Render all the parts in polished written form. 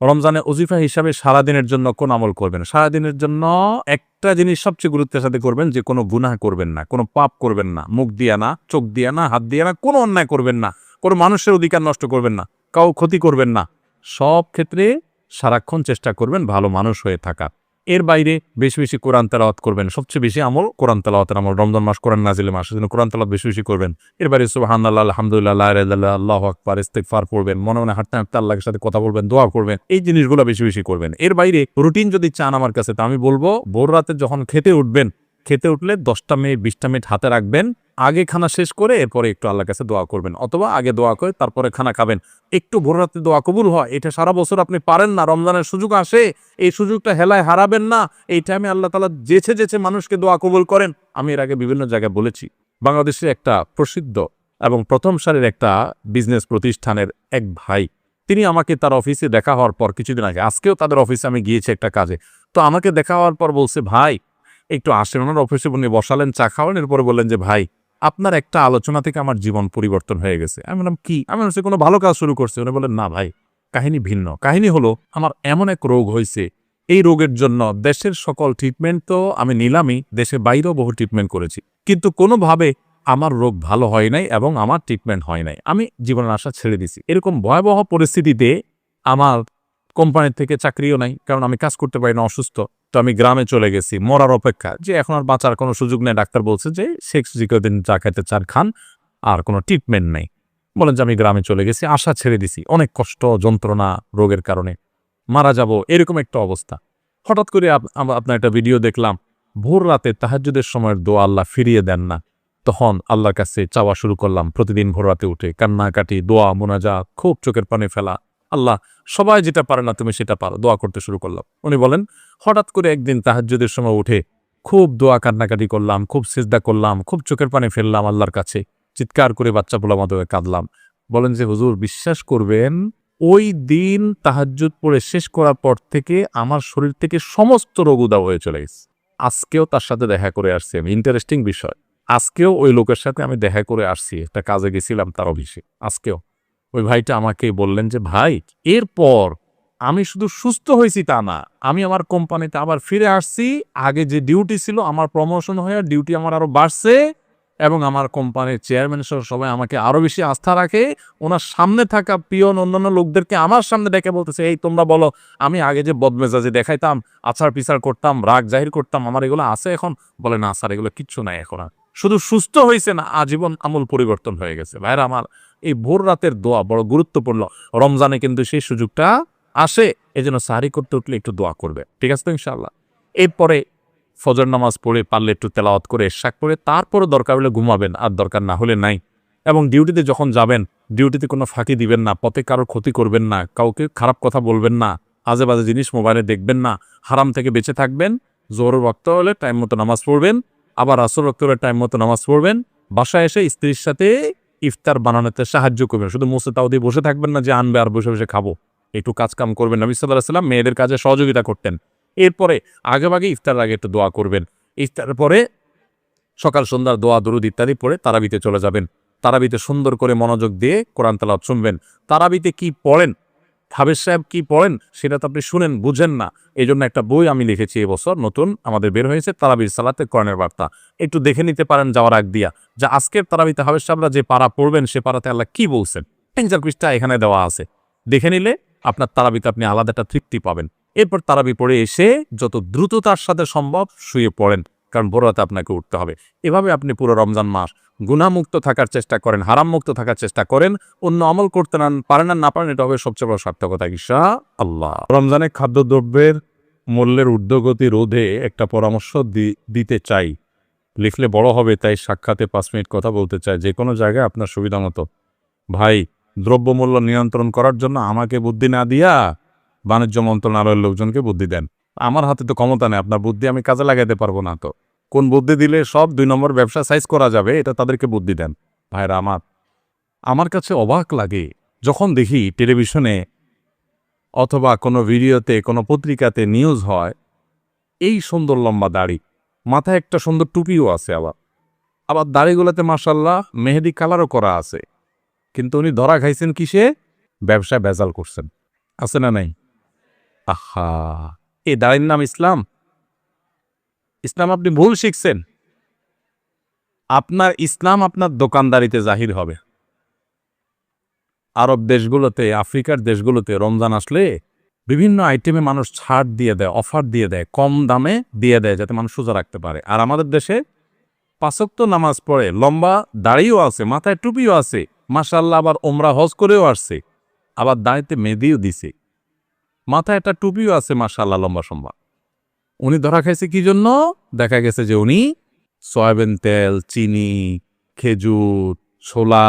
রমজানে ওজিফা হিসাবে সারাদিনের জন্য কোন আমল করবেন? সারাদিনের জন্য একটা জিনিস সবচেয়ে গুরুত্বের সাথে করবেন, যে কোনো গুনাহ করবেন না, কোনো পাপ করবেন না, মুখ দিয়া না, চোখ দিয়া না, হাত দিয়া না, কোনো অন্যায় করবেন না, কোনো মানুষের অধিকার নষ্ট করবেন না, কাউ ক্ষতি করবেন না। সব ক্ষেত্রে সারাক্ষণ চেষ্টা করবেন ভালো মানুষ হয়ে থাকা। এর বাইরে বেশি বেশি কোরআন তেলাওয়াত করবেন। সবচেয়ে বেশি আমল কোরআন তেলাওয়াতের আমল। রমজান মাস কোরআন নাজিলের মাস, সেজন্য কোরআন তেলাওয়াত বেশি বেশি করবেন। এর বাইরে সুবহানাল্লাহ, আলহামদুলিল্লাহ, লা ইলাহা ইল্লাল্লাহ, আল্লাহু আকবার, ইস্তিগফার পড়বেন। মনে মনে হাঁটতে হাঁটতে আল্লাহর সাথে কথা বলবেন, দোয়া করবেন। এই জিনিসগুলো বেশি বেশি করবেন। এর বাইরে রুটিন যদি চান আমার কাছে, তা আমি বলবো ভোর রাতে যখন খেতে উঠবেন, খেতে উঠলে 10টা মিনিট 20টা মিনিট হাতে রাখবেন। আগে খানা শেষ করে এরপরে একটু আল্লাহর কাছে দোয়া করবেন, অথবা আগে দোয়া করে তারপরে খানা খাবেন। একটু ভোর রাতে দোয়া কবুল হয়, এটা সারা বছর আপনি পারেন না, রমজানের সুযোগ আসে, এই সুযোগটা হেলায় হারাবেন না। এই টাইমে আল্লাহ তাআলা যেচে যেচে মানুষকে দোয়া কবুল করেন। আমি এর আগে বিভিন্ন জায়গায় বলেছি, বাংলাদেশের একটা প্রসিদ্ধ এবং প্রথম সারির একটা বিজনেস প্রতিষ্ঠানের এক ভাই, তিনি আমাকে তার অফিসে দেখা হওয়ার পর কিছুদিন আগে, আজকেও তাদের অফিসে আমি গিয়েছি একটা কাজে, তো আমাকে দেখা হওয়ার পর বলছে, ভাই একটু আসেন। ওনার অফিসে উনি বসালেন, চা খাওয়ালেন, এরপরে বললেন যে, ভাই আপনার একটা আলোচনা থেকে আমার জীবন পরিবর্তন হয়ে গেছে। আমি বললাম, কি? আমি হচ্ছে কোনো ভালো কাজ শুরু করছে? উনি বললেন, না ভাই, কাহিনী ভিন্ন। কাহিনী হলো, আমার এমন এক রোগ হয়েছে, এই রোগের জন্য দেশের সকল ট্রিটমেন্ট তো আমি নিলামই, দেশের বাইরেও বহু ট্রিটমেন্ট করেছি, কিন্তু কোনোভাবে আমার রোগ ভালো হয় নাই এবং আমার ট্রিটমেন্ট হয় নাই। আমি জীবনের আশা ছেড়ে দিছি। এরকম ভয়াবহ পরিস্থিতিতে আমার কোম্পানির থেকে চাকরিও নাই, কারণ আমি কাজ করতে পারি না, অসুস্থ। তো আমি গ্রামে চলে গেছি মরার অপেক্ষা, যে এখন আর বাঁচার কোনো সুযোগ নেই। ডাক্তার বলছে যে শেষ যে কদিন চা খাইতে চার খান, আর কোনো ট্রিটমেন্ট নেই। বলেন যে আমি গ্রামে চলে গেছি, আশা ছেড়ে দিছি, অনেক কষ্ট যন্ত্রণা রোগের কারণে মারা যাব, এরকম একটা অবস্থা। হঠাৎ করে আপনার একটা ভিডিও দেখলাম, ভোর রাতে তাহাজ্জুদের সময়ের দোয়া আল্লাহ ফিরিয়ে দেন না। তখন আল্লাহর কাছে চাওয়া শুরু করলাম, প্রতিদিন ভোর রাতে উঠে কান্নাকাটি, দোয়া, মোনাজাত, খুব চোখের পানি ফেলা। আল্লাহ, সবাই যেটা পারে না তুমি সেটা পারো, দোয়া করতে শুরু করলাম। উনি বলেন, হঠাৎ করে একদিন তাহাজ্জুদের সময় উঠে খুব দোয়া কান্নাকাটি করলাম, খুব সিজদা করলাম, খুব চোখের পানি ফেললাম আল্লাহর কাছে, চিৎকার করে বাচ্চা পোলা মতো কাঁদলাম। বলেন যে, হুজুর বিশ্বাস করবেন, ওই দিন তাহাজ্জুদ পড়ে শেষ করার পর থেকে আমার শরীর থেকে সমস্ত রোগ উধাও হয়ে চলে গেছে। আজকেও তার সাথে দেখা করে আসছি আমি। ইন্টারেস্টিং বিষয়, আজকেও ওই লোকের সাথে আমি দেখা করে আসছি, একটা কাজে গেছিলাম তার অফিসে। আজকেও ওই ভাইটা আমাকে বললেন যে, ভাই এরপর আমি শুধু সুস্থ হয়েছি তা না, আমি আমার কোম্পানিতে আবার ফিরে আসছি। আগে যে ডিউটি ছিল, আমার প্রমোশন হয়ে ডিউটি আমার আরো বাড়ছে, এবং আমার কোম্পানির চেয়ারম্যান সহ সবাই আমাকে আরো বেশি আস্থা রাখে। ওনার সামনে থাকা পিয়ন অন্যান্য লোকদেরকে আমার সামনে ডেকে বলতেছে, এই তোমরা বলো, আমি আগে যে বদমেজাজি দেখাইতাম, আছাড় পিছাড় করতাম, রাগ জাহির করতাম, আমার এগুলো আছে এখন? বলে, না স্যার, এগুলো কিচ্ছু নাই এখন। আর শুধু সুস্থ হয়েছে না, আজীবন আমূল পরিবর্তন হয়ে গেছে। ভাইরা আমার, এই ভোর রাতের দোয়া বড় গুরুত্বপূর্ণ। রমজানে কিন্তু সেই সুযোগটা আসে, এই জন্য সাহারি করতে উঠলে একটু দোয়া করবে, ঠিক আছে তো ইনশাআল্লাহ। এরপরে ফজর নামাজ পড়ে পারলে একটু তেলাওয়াত করে ইশরাক করে তারপরে দরকার হলে ঘুমাবেন, আর দরকার না হলে নাই। এবং ডিউটিতে যখন যাবেন, ডিউটিতে কোনো ফাঁকি দিবেন না, পথে কারোর ক্ষতি করবেন না, কাউকে খারাপ কথা বলবেন না, আজে বাজে জিনিস মোবাইলে দেখবেন না, হারাম থেকে বেঁচে থাকবেন। জোহরের ওয়াক্ত হলে টাইম মতো নামাজ পড়বেন, আবার আসর ওয়াক্ত হলে টাইম মতো নামাজ পড়বেন। বাসায় এসে স্ত্রীর সাথে ইফতার বানানোতে সাহায্য করবেন, শুধু মুসে তাও দিয়ে বসে থাকবেন না যে আনবে আর বসে বসে খাবো। একটু কাজ কাম করবেন। নবী সাল্লাল্লাহু আলাইহি ওয়াসাল্লাম মেয়েদের কাজে সহযোগিতা করতেন। এরপরে আগেভাগে ইফতার আগে একটু দোয়া করবেন। ইফতারের পরে সকাল সন্ধ্যার দোয়া দরুদ ইত্যাদি পড়ে তারাবিতে চলে যাবেন। তারাবিতে সুন্দর করে মনোযোগ দিয়ে কোরআন তেলাওয়াত শুনবেন। তারাবিতে কি পড়েন, হাফেজ সাহেব কি পড়েন, সেটা তো আপনি শুনেন, বুঝেন না। এই জন্য একটা বই আমি লিখেছি এবছর, নতুন আমাদের বের হয়েছে, তারাবির সালাতে কোরআনের বার্তা। একটু দেখে নিতে পারেন যাওয়ার আগ দিয়া, যা আজকের তারাবিতে হাফেজ সাহেবরা যে পারা পড়বেন, সে পারাতে আল্লাহ কি বলছেন, 3-4 পৃষ্ঠা এখানে দেওয়া আছে। দেখে নিলে আপনার তারাবিতে আপনি আলাদা একটা তৃপ্তি পাবেন। এরপর তারাবি পড়ে এসে যত দ্রুততার সাথে সম্ভব শুয়ে পড়েন, কারণ ভোর রাতে আপনাকে উঠতে হবে। এভাবে আপনি পুরো রমজান মাস গুনাহমুক্ত থাকার চেষ্টা করেন, হারামমুক্ত থাকার চেষ্টা করেন। অন্য আমল করতে পারেন না পারেন, এটা হবে সবচেয়ে বড় সার্থকতা ইনশাআল্লাহ। রমজানে খাদ্যদ্রব্যের মূল্যের ঊর্ধ্বগতি রোধে একটা পরামর্শ দিতে চাই। লিখলে বড় হবে, তাই সাক্ষাতে 5 মিনিট কথা বলতে চাই, যে কোনো জায়গায় আপনার সুবিধা মতো। ভাই, দ্রব্যমূল্য নিয়ন্ত্রণ করার জন্য আমাকে বুদ্ধি না দিয়া বাণিজ্য মন্ত্রণালয়ের লোকজনকে বুদ্ধি দেন। আমার হাতে তো ক্ষমতা নেই, আপনার বুদ্ধি আমি কাজে লাগাইতে পারবো না। তো কোন বুদ্ধি দিলে সব 2 নম্বর ব্যবসা সাইজ করা যাবে, এটা তাদেরকে বুদ্ধি দেন। ভাইরা আমার কাছে অবাক লাগে যখন দেখি টেলিভিশনে অথবা কোনো ভিডিওতে, কোনো পত্রিকাতে নিউজ হয়, এই সুন্দর লম্বা দাড়ি, মাথায় একটা সুন্দর টুপিও আছে, আবার দাড়িগুলোতে মাশাআল্লাহ মেহেদি কালারও করা আছে, কিন্তু উনি ধরা খাইছেন কিসে? ব্যবসায় ভেজাল করছেন। আছে না নাই? আহা, এ দাঁড়ির নাম ইসলাম? ইসলাম আপনি ভুল শিখছেন। আপনার ইসলাম আপনার দোকানদারিতে জাহির হবে। আরব দেশগুলোতে, আফ্রিকার দেশগুলোতে রমজান আসলে বিভিন্ন আইটেমে মানুষ ছাড় দিয়ে দেয়, অফার দিয়ে দেয়, কম দামে দিয়ে দেয় যাতে মানুষ সোজা রাখতে পারে। আর আমাদের দেশে ৫ ওয়াক্ত নামাজ পড়ে, লম্বা দাড়িও আছে, মাথায় টুপিও আছে, মাশাআল্লাহ, আবার ওমরা হজ করেও আসছে, আবার দাড়িতে মেহেদিও দিছে, মাথায় একটা টুপিও আছে, মাশাআল্লাহ, লম্বা সম্বা। উনি ধরা খাইছে কি জন্য? দেখা গেছে যে উনি সয়াবিন তেল, চিনি, খেজুর, ছোলা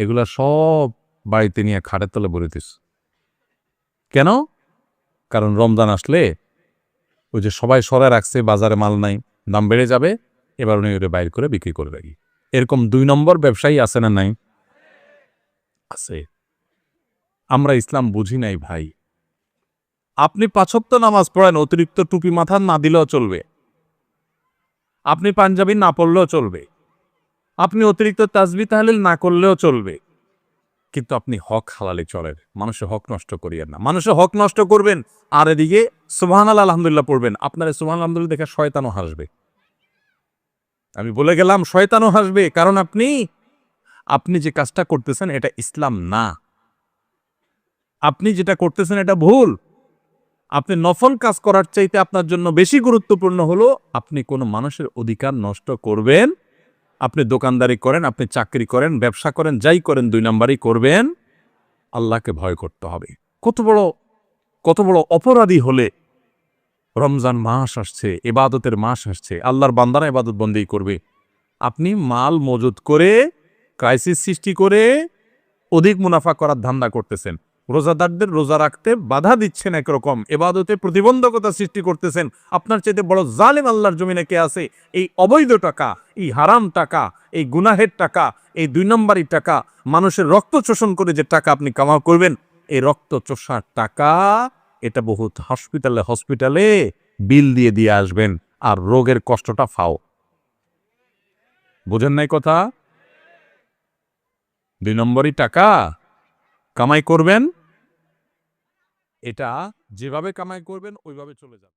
এগুলা সব বাড়িতে নিয়ে খাটের তলে ভরিতেছ। কেন? কারণ রমজান আসলে ওই যে সবাই সরায় রাখছে, বাজারে মাল নাই, দাম বেড়ে যাবে, এবার উনি ওটা বাইর করে বিক্রি করে রাখি। এরকম ২ নম্বর ব্যবসায়ী আছে না নাই? আছে। আমরা ইসলাম বুঝি নাই ভাই। আপনি ৫ ওয়াক্ত নামাজ পড়েন, অতিরিক্ত টুপি মাথা না দিলেও চলবে। আপনি পাঞ্জাবি না পড়লেও চলবে। আপনি অতিরিক্ত তাসবিহ তাহলিল না করলেও চলবে। কিন্তু আপনি হক হালালে চলেন। মানুষের হক নষ্ট করিয়েন না। মানুষের হক নষ্ট করবেন আর এদিকে সুবহানাল্লাহ আলহামদুলিল্লাহ পড়বেন। আপনার সুবহানাল্লাহ আলহামদুলিল্লাহ দেখে শয়তানও হাসবে। আমি বলে গেলাম শয়তানও হাসবে। কারণ আপনি যে কাজটা করতেছেন এটা ইসলাম না। আপনি যেটা করতেছেন এটা ভুল। আপনি নফল কাজ করার চাইতে আপনার জন্য বেশি গুরুত্বপূর্ণ হলো আপনি কোনো মানুষের অধিকার নষ্ট করবেন। আপনি দোকানদারি করেন, আপনি চাকরি করেন, ব্যবসা করেন, যাই করেন ২ নাম্বারই করবেন। আল্লাহকে ভয় করতে হবে। কত বড় অপরাধী হলে রমজান মাস আসছে, ইবাদতের মাস আসছে, আল্লাহর বান্দারা ইবাদত বন্দেগী করবে। আপনি মাল মজুত করে, ক্রাইসিস সৃষ্টি করে অধিক মুনাফা করার ধান্দা করতেছেন। রোজাদারদের রোজা রাখতে বাধা দিচ্ছেন, একরকম ইবাদতে প্রতিবন্ধকতা সৃষ্টি করতেছেন। আপনার চাইতে বড় জালেম আল্লাহর জমিনে কে আছে? এই অবৈধ টাকা, এই হারাম টাকা, এই গুনাহের টাকা, এই ২ নম্বরই টাকা, মানুষের রক্ত শোষণ করে যে টাকা আপনি কামাও করবেন, এই রক্ত চোষার টাকা এটা বহুত হসপিটালে বিল দিয়ে আসবেন, আর রোগের কষ্টটা ফাও। বোঝেন নাই কথা? ২ নম্বরই টাকা কামাই করবেন, এটা যেভাবে কামাই করবেন ওইভাবে চলে যাবে।